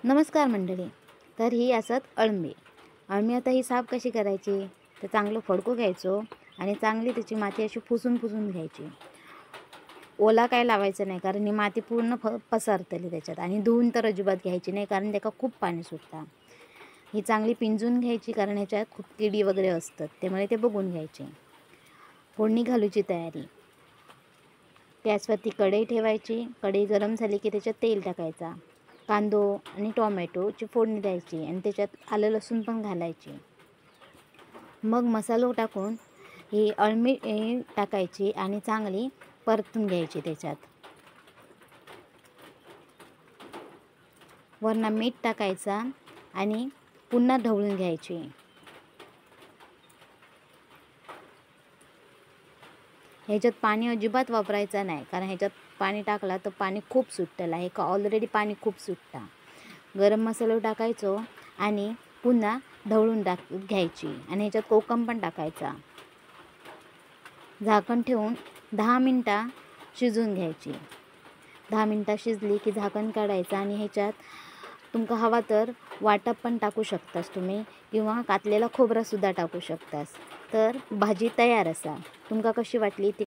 नमस्कार मंडळी. तर ही असत अळमी. आता ही साफ कशी करायची, तर चांगलं फडकू घ्यायचो आणि चांगली त्याची माती अशी पुसून घ्यायची. ओला काय लावायचं नाही, कारण ही माती पूर्ण पसरतली त्याच्यात. आणि धुवून तर अजिबात घ्यायची नाही, कारण त्याला खूप पाणी सुटतं. ही चांगली पिंजून घ्यायची, कारण ह्याच्यात खूप किडी वगैरे असतात, त्यामुळे ते बघून घ्यायचे. फोडणी घालूची तयारी. गॅसवरती कढई ठेवायची. कढई गरम झाली की त्याच्यात तेल टाकायचा. कांदो आणि टोमॅटोची फोडणी द्यायची आणि त्याच्यात आलं लसूण पण घालायची. मग मसालो टाकून ही अळमी टाकायची आणि चांगली परतून घ्यायची. त्याच्यात वरनं मीठ टाकायचा आणि पुन्हा ढवळून घ्यायची. ह्याच्यात पाणी अजिबात वापरायचं नाही, कारण ह्याच्यात पाणी टाकला तर पाणी खूप सुटतं आहे. ऑलरेडी पाणी खूप सुटतं. गरम मसाला टाकायचो आणि पुन्हा ढवळून घ्यायची आणि ह्याच्यात कोकम पण टाकायचा. झाकण ठेवून 10 मिनटं शिजून घ्यायची. 10 मिनटं शिजली की झाकण काढायचं आणि ह्याच्यात तुमका हवा तर वाटप पण टाकू शकतास तुम्ही, किंवा कातलेला खोबरासुद्धा टाकू शकतास. तर भाजी तयार असा. तुमका कशी वाटली ती